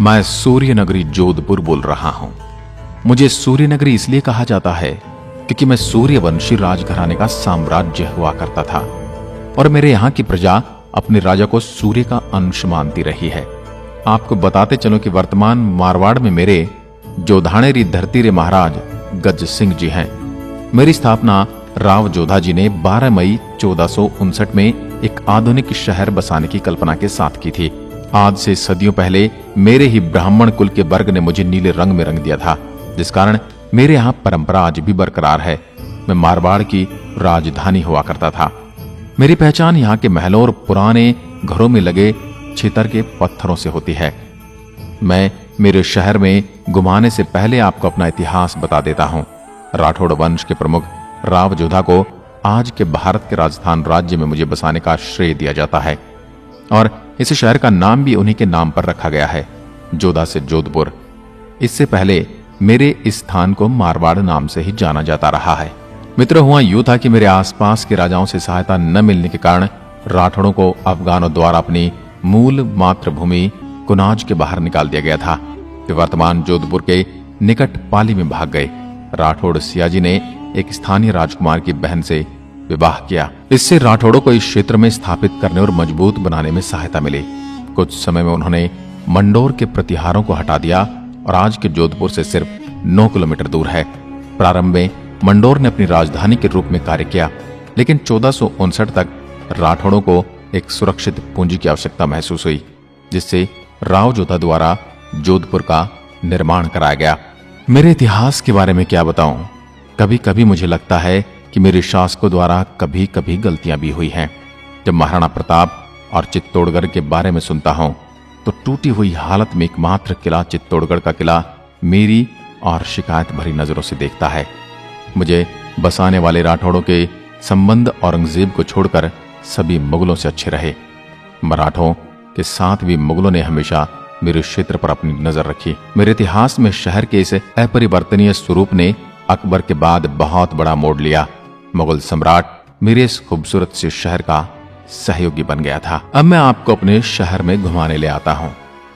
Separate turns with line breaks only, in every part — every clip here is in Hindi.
मैं सूर्यनगरी जोधपुर बोल रहा हूं। मुझे सूर्यनगरी इसलिए कहा जाता है क्योंकि मैं सूर्यवंशी राजघराने का साम्राज्य हुआ करता था और मेरे यहाँ की प्रजा अपने राजा को सूर्य का अंश मानती रही है। आपको बताते चलो कि वर्तमान मारवाड़ में मेरे जोधाणेरी धरती रे महाराज गज सिंह जी हैं। मेरी स्थापना राव जोधा जी ने 12 मई 1459 में एक आधुनिक शहर बसाने की कल्पना के साथ की थी। आज से सदियों पहले मेरे ही ब्राह्मण कुल के वर्ग ने मुझे नीले रंग में रंग दिया था, जिस कारण मेरे यहाँ परंपरा आज भी बरकरार है। मैं मारवाड़ की राजधानी हुआ करता था। मेरी पहचान यहाँ के महलों और पुराने घरों में लगे छितर के पत्थरों से होती है। मैं मेरे शहर में घुमाने से पहले आपको अपना इतिहास बता देता हूँ। राठौड़ वंश के प्रमुख राव जोधा को आज के भारत के राजस्थान राज्य में मुझे बसाने का श्रेय दिया जाता है और इस शहर का नाम भी उन्हीं के नाम पर रखा गया है, जोधा से जोधपुर। इससे पहले मेरे इस स्थान को मारवाड़ नाम से ही जाना जाता रहा है। मित्र, हुआ यूं था कि मेरे आसपास के राजाओं से सहायता न मिलने के कारण राठौड़ों को अफगानों द्वारा अपनी मूल मातृभूमि कुनाज के बाहर निकाल दिया गया था। वे वर्तमान जोधपुर के निकट पाली में भाग गए। राठौड़ सियाजी ने एक स्थानीय राजकुमार की बहन से विवाह किया। इससे राठौड़ों को इस क्षेत्र में स्थापित करने और मजबूत बनाने में सहायता मिली। कुछ समय में उन्होंने मंडोर के प्रतिहारों को हटा दिया और आज के जोधपुर से सिर्फ 9 किलोमीटर दूर है। प्रारंभ में मंडोर ने अपनी राजधानी के रूप में कार्य किया, लेकिन 1459 तक राठौड़ों को एक सुरक्षित पूंजी की आवश्यकता महसूस हुई, जिससे राव जोधा द्वारा जोधपुर का निर्माण कराया गया। मेरे इतिहास के बारे में क्या बताऊं? कभी कभी मुझे लगता है कि मेरे शासकों द्वारा कभी कभी गलतियां भी हुई हैं। जब महाराणा प्रताप और चित्तौड़गढ़ के बारे में सुनता हूं तो टूटी हुई हालत में एकमात्र किला चित्तौड़गढ़ का किला मेरी और शिकायत भरी नजरों से देखता है। मुझे बसाने वाले राठौड़ों के संबंध औरंगजेब को छोड़कर सभी मुगलों से अच्छे रहे। मराठों के साथ भी मुगलों ने हमेशा मेरे क्षेत्र पर अपनी नजर रखी। मेरे इतिहास में शहर के इस अपरिवर्तनीय स्वरूप ने अकबर के बाद बहुत बड़ा मोड़ लिया। मुगल सम्राट मेरे इस खूबसूरत से शहर का सहयोगी बन गया था। अब मैं आपको अपने शहर में घुमाने ले आता हूँ।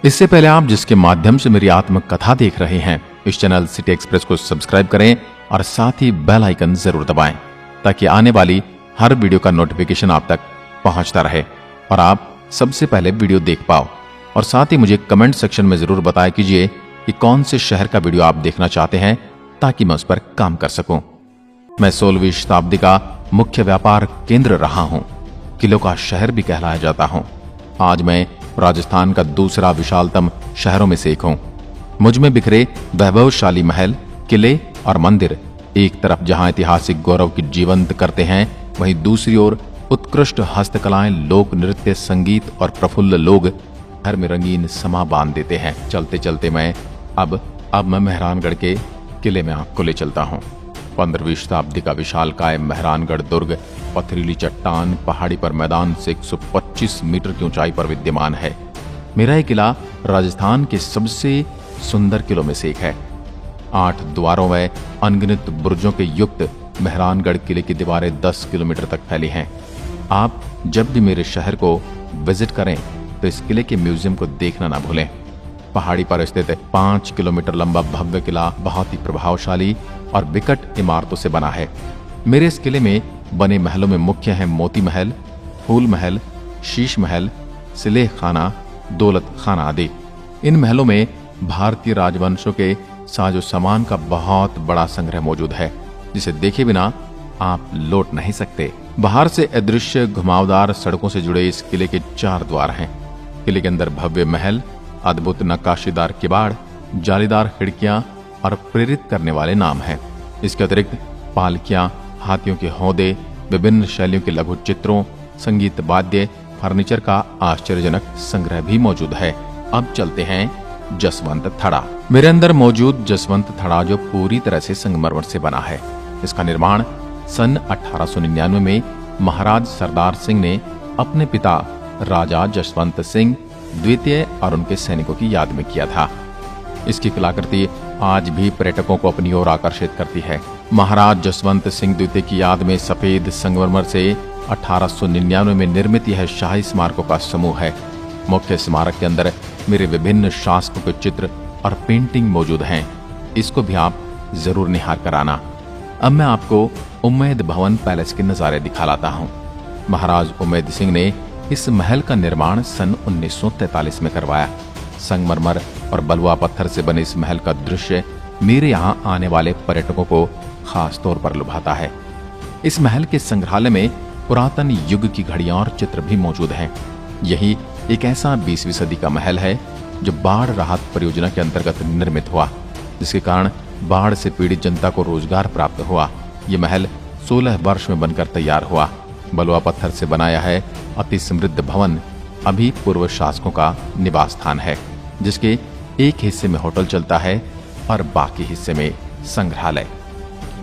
इससे पहले आप जिसके माध्यम से मेरी आत्मकथा देख रहे हैं, इस चैनल सिटी एक्सप्रेस को सब्सक्राइब करें और साथ ही बेल आइकन जरूर दबाएं ताकि आने वाली हर वीडियो का नोटिफिकेशन आप तक पहुंचता रहे और आप सबसे पहले वीडियो देख पाओ। और साथ ही मुझे कमेंट सेक्शन में जरूर बताया कीजिए कि कौन से शहर का वीडियो आप देखना चाहते हैं ताकि मैं उस पर काम कर सकूं। मैं 16वीं शताब्दी का मुख्य व्यापार केंद्र रहा हूं, किलों का शहर भी कहलाया जाता हूं। आज मैं राजस्थान का दूसरा विशालतम शहरों में से एक हूं। मुझ में बिखरे वैभवशाली महल, किले और मंदिर एक तरफ जहां ऐतिहासिक गौरव की जीवंत करते हैं, वहीं दूसरी ओर उत्कृष्ट हस्तकलाएं, लोक नृत्य, संगीत और प्रफुल्ल लोग घर में रंगीन समा बांध देते हैं। चलते चलते मैं अब मैं मेहरानगढ़ के किले में आपको ले चलता हूँ। 15वीं शताब्दी का विशालकाय मेहरानगढ़ दुर्ग पथरीली चट्टान पहाड़ी पर मैदान से 125 मीटर की ऊंचाई पर विद्यमान है। मेरा यह किला राजस्थान के सबसे सुंदर किलों में से एक है। 8 द्वारों व अनगिनत बुर्जों के युक्त मेहरानगढ़ किले की दीवारें 10 किलोमीटर तक फैली हैं। आप जब भी मेरे शहर को विजिट करें तो इस किले के म्यूजियम को देखना ना भूलें। पहाड़ी पर स्थित 5 किलोमीटर लंबा भव्य किला बहुत ही प्रभावशाली और विकट इमारतों से बना है। मेरे इस किले में बने महलों में मुख्य हैं मोती महल, फूल महल, शीश महल, सिलेह खाना, दौलत खाना आदि। इन महलों में भारतीय राजवंशों के साजो सामान का बहुत बड़ा संग्रह मौजूद है, जिसे देखे बिना आप लौट नहीं सकते। बाहर से अदृश्य घुमावदार सड़कों से जुड़े इस किले के 4 द्वार हैं। किले के अंदर भव्य महल, अद्भुत नक्काशीदार किवाड़, जालीदार खिड़कियां और प्रेरित करने वाले नाम हैं। इसके अतिरिक्त पालकियां, हाथियों के हौदे, विभिन्न शैलियों के लघु चित्रों, संगीत वाद्य, फर्नीचर का आश्चर्यजनक संग्रह भी मौजूद है। अब चलते हैं जसवंत थड़ा। मेरे अंदर मौजूद जसवंत थड़ा जो पूरी तरह से संगमरमर से बना है। इसका निर्माण सन 1899 में महाराज सरदार सिंह ने अपने पिता राजा जसवंत सिंह द्वितीय और उनके सैनिकों की याद में किया था। इसकी कलाकृति आज भी पर्यटकों को अपनी ओर आकर्षित करती है। महाराज जसवंत सिंह द्वितीय की याद में सफेद संगमरमर से 1899 में निर्मित यह शाही स्मारकों का समूह है। मुख्य स्मारक के अंदर मेरे विभिन्न शासकों के चित्र और पेंटिंग मौजूद हैं। इसको भी आप जरूर निहार कर आना। अब मैं आपको उम्मेद भवन पैलेस के नजारे दिखा लाता हूँ। महाराज उम्मेद सिंह ने इस महल का निर्माण सन 1943 में करवाया। संगमरमर और बलुआ पत्थर से बने इस महल का दृश्य मेरे यहाँ आने वाले पर्यटकों को खास तौर पर लुभाता है। इस महल के संग्रहालय में पुरातन युग की घड़ियां और चित्र भी मौजूद हैं। यही एक ऐसा 20वीं सदी का महल है जो बाढ़ राहत परियोजना के अंतर्गत निर्मित हुआ, जिसके कारण बाढ़ से पीड़ित जनता को रोजगार प्राप्त हुआ। ये महल 16 वर्ष में बनकर तैयार हुआ। बलुआ पत्थर से बनाया है अति समृद्ध भवन अभी पूर्व शासकों का निवास स्थान है, जिसके एक हिस्से में होटल चलता है और बाकी हिस्से में संग्रहालय।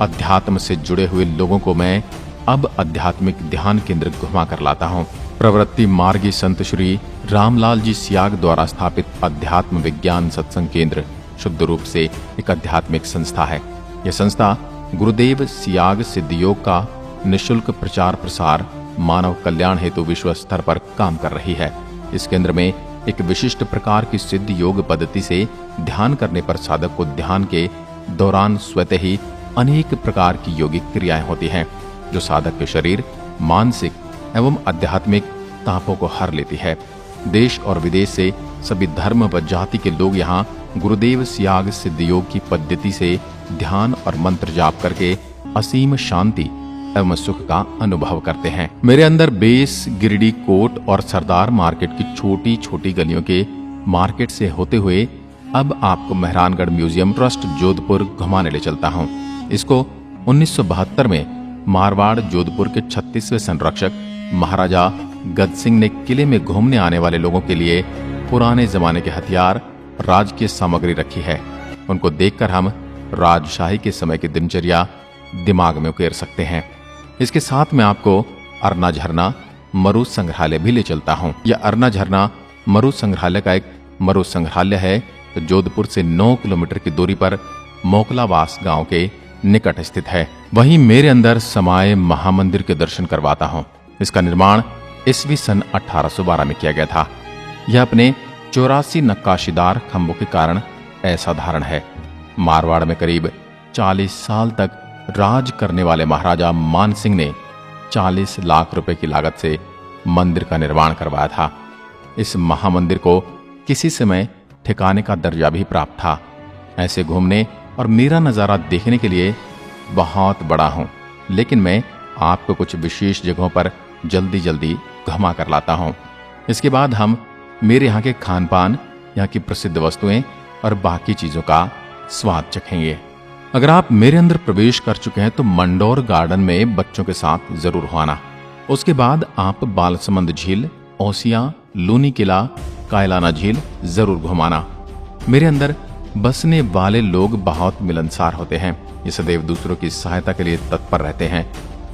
अध्यात्म से जुड़े हुए लोगों को मैं अब आध्यात्मिक ध्यान केंद्र घुमा कर लाता हूँ। प्रवृत्ति मार्गी संत श्री रामलाल जी सियाग द्वारा स्थापित अध्यात्म विज्ञान सत्संग केंद्र शुद्ध रूप से एक आध्यात्मिक संस्था है। यह संस्था गुरुदेव सियाग सिद्ध योग का निशुल्क प्रचार प्रसार मानव कल्याण हेतु विश्व स्तर पर काम कर रही है। इस केंद्र में एक विशिष्ट प्रकार की सिद्ध योग पद्धति से ध्यान करने पर साधक को ध्यान के दौरान स्वतः ही अनेक प्रकार की योगिक क्रियाएं होती हैं, जो साधक के शरीर, मानसिक एवं आध्यात्मिक तापों को हर लेती है। देश और विदेश से सभी धर्म व जाति के लोग यहाँ गुरुदेव सियाग सिद्ध योग की पद्धति से ध्यान और मंत्र जाप करके असीम शांति एवं सुख का अनुभव करते हैं। मेरे अंदर बेस, गिरिडीह कोट और सरदार मार्केट की छोटी छोटी गलियों के मार्केट से होते हुए अब आपको मेहरानगढ़ म्यूजियम ट्रस्ट जोधपुर घुमाने ले चलता हूँ। इसको 1972 में मारवाड़ जोधपुर के 36वें संरक्षक महाराजा गद सिंह ने किले में घूमने आने वाले लोगों के लिए पुराने जमाने के हथियार, राजकीय सामग्री रखी है। उनको देखकर हम राजशाही के समय की दिनचर्या दिमाग में उकेर सकते हैं। इसके साथ में आपको अरना झरना मरु संग्रहालय भी ले चलता हूँ। यह अरना झरना मरु संग्रहालय का एक मरु संग्रहालय है, तो जोधपुर से 9 किलोमीटर की दूरी पर मोकलावास गांव के निकट स्थित है। वहीं मेरे अंदर समाये महामंदिर के दर्शन करवाता हूँ। इसका निर्माण ईस्वी सन 1812 में किया गया था। यह अपने 84 नक्काशीदार खंभों के कारण असाधारण है। मारवाड़ में करीब 40 साल तक राज करने वाले महाराजा मान सिंह ने 40 लाख रुपए की लागत से मंदिर का निर्माण करवाया था। इस महामंदिर को किसी समय ठिकाने का दर्जा भी प्राप्त था। ऐसे घूमने और मेरा नजारा देखने के लिए बहुत बड़ा हूँ, लेकिन मैं आपको कुछ विशेष जगहों पर जल्दी जल्दी घुमा कर लाता हूँ। इसके बाद हम मेरे यहाँ के खान पान, यहाँ की प्रसिद्ध वस्तुएं और बाकी चीजों का स्वाद चखेंगे। अगर आप मेरे अंदर प्रवेश कर चुके हैं तो मंडौर गार्डन में बच्चों के साथ जरूर हो आना। उसके बाद आप बालसमंद झील, ओसिया, लूनी किला, कायलाना झील जरूर घुमाना। मेरे अंदर बसने वाले लोग बहुत मिलनसार होते हैं। ये सदैव दूसरों की सहायता के लिए तत्पर रहते हैं।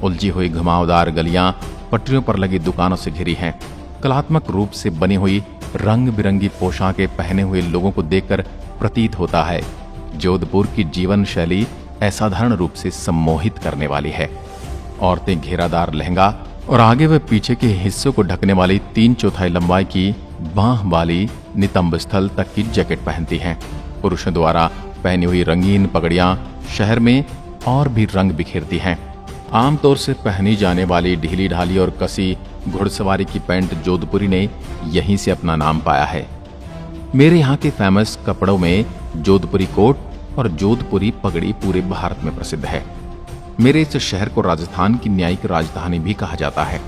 उलझी हुई घुमावदार गलियां पटरियों पर लगी दुकानों से घिरी हैं। कलात्मक रूप से बनी हुई रंग बिरंगी पोशाकें पहने हुए लोगों को देखकर प्रतीत होता है जोधपुर की जीवन शैली असाधारण रूप से सम्मोहित करने वाली है। औरतें घेरादार लहंगा और आगे व पीछे के हिस्सों को ढकने वाली 3/4 लंबाई की बांह वाली नितंब स्थल तक की जैकेट पहनती हैं। पुरुषों द्वारा पहनी हुई रंगीन पगड़ियां शहर में और भी रंग बिखेरती हैं। आमतौर से पहनी जाने वाली ढीली ढाली और कसी घुड़सवारी की पैंट जोधपुरी ने यहीं से अपना नाम पाया है। मेरे यहाँ के फेमस कपड़ों में जोधपुरी कोट और जोधपुरी पगड़ी पूरे भारत में प्रसिद्ध है। मेरे इस शहर को राजस्थान की न्यायिक राजधानी भी कहा जाता है।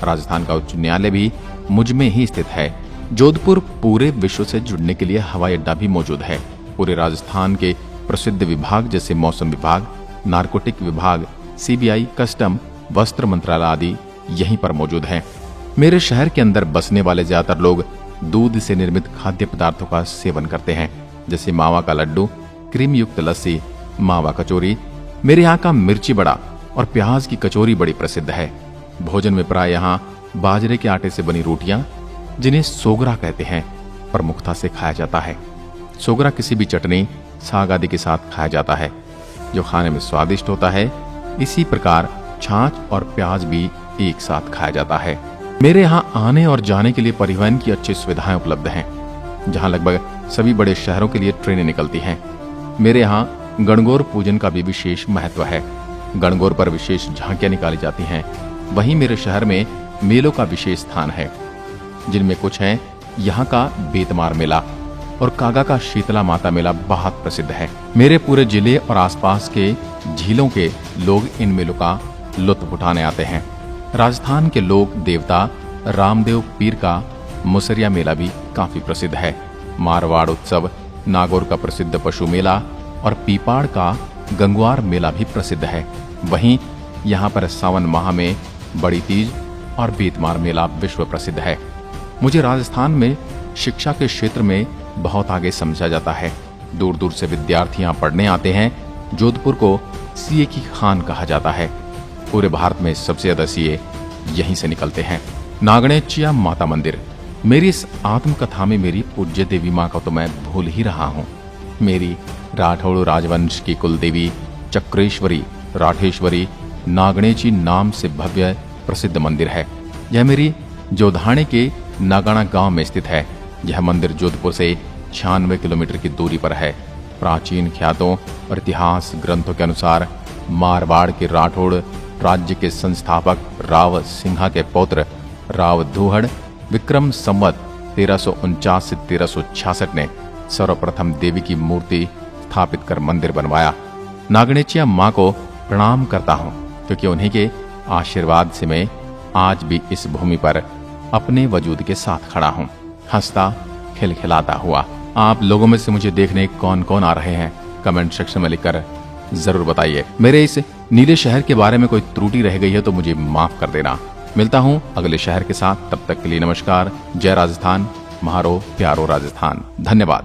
राजस्थान का उच्च न्यायालय भी मुझ में ही स्थित है। जोधपुर पूरे विश्व से जुड़ने के लिए हवाई अड्डा भी मौजूद है। पूरे राजस्थान के प्रसिद्ध विभाग जैसे मौसम विभाग, नारकोटिक विभाग, सीबीआई, कस्टम, वस्त्र मंत्रालय आदि यहीं पर मौजूद हैं। मेरे शहर के अंदर बसने वाले ज्यादातर लोग दूध से निर्मित खाद्य पदार्थों का सेवन करते हैं, जैसे मावा का लड्डू, क्रीम युक्त लस्सी, मावा कचौरी। मेरे यहाँ का मिर्ची बड़ा और प्याज की कचौरी बड़ी प्रसिद्ध है। भोजन में प्राय यहाँ बाजरे के आटे से बनी रोटियां, जिन्हें सोगरा कहते हैं, प्रमुखता से खाया जाता है। सोगरा किसी भी चटनी, साग आदि के साथ खाया जाता है, जो खाने में स्वादिष्ट होता है। इसी प्रकार छाछ और प्याज भी एक साथ खाया जाता है। मेरे यहाँ आने और जाने के लिए परिवहन की अच्छी सुविधाएं उपलब्ध हैं, जहाँ लगभग सभी बड़े शहरों के लिए ट्रेनें निकलती हैं। मेरे यहाँ गणगौर पूजन का भी विशेष महत्व है। गणगौर पर विशेष झांकियां निकाली जाती हैं। वहीं मेरे शहर में मेलों का विशेष स्थान है, जिनमें कुछ हैं यहाँ का बेतमार मेला और कागा का शीतला माता मेला बहुत प्रसिद्ध है। मेरे पूरे जिले और आसपास के झीलों के लोग इन मेलों का लुत्फ उठाने आते हैं। राजस्थान के लोक देवता रामदेव पीर का मुसरिया मेला भी काफी प्रसिद्ध है। मारवाड़ उत्सव, नागौर का प्रसिद्ध पशु मेला और पीपाड़ का गंगवार मेला भी प्रसिद्ध है। वहीं यहाँ पर सावन माह में बड़ी तीज और बेतमार मेला विश्व प्रसिद्ध है। मुझे राजस्थान में शिक्षा के क्षेत्र में बहुत आगे समझा जाता है। दूर दूर से विद्यार्थी यहाँ पढ़ने आते हैं। जोधपुर को सीए की खान कहा जाता है। पूरे भारत में सबसे ज्यादा सीए यहीं से निकलते हैं। नागणेचिया माता मंदिर। मेरी इस आत्मकथा में मेरी पूज्य देवी माँ का तो मैं भूल ही रहा हूँ। मेरी राठौड़ राजवंश की कुल देवी चक्रेश्वरी राठेश्वरी नागणेची नाम से भव्य प्रसिद्ध मंदिर है। यह मेरी जोधाणे के नागाना गांव में स्थित है। यह मंदिर जोधपुर से 96 किलोमीटर की दूरी पर है। प्राचीन ख्यातों और इतिहास ग्रंथों के अनुसार मारवाड़ के राठौड़ राज्य के संस्थापक राव सिंहा के पौत्र राव धूहड़ विक्रम संवत 1349 से 1366 ने सर्वप्रथम देवी की मूर्ति स्थापित कर मंदिर बनवाया। नागणेचिया माँ को प्रणाम करता हूँ, क्योंकि उन्हीं के आशीर्वाद से मैं आज भी इस भूमि पर अपने वजूद के साथ खड़ा हूँ, हंसता खिलखिलाता हुआ। आप लोगों में से मुझे देखने कौन कौन आ रहे हैं, कमेंट सेक्शन में लिखकर जरूर बताइए। मेरे इस नीले शहर के बारे में कोई त्रुटि रह गई है तो मुझे माफ कर देना। मिलता हूँ अगले शहर के साथ, तब तक के लिए नमस्कार। जय राजस्थान, म्हारो प्यारो राजस्थान। धन्यवाद।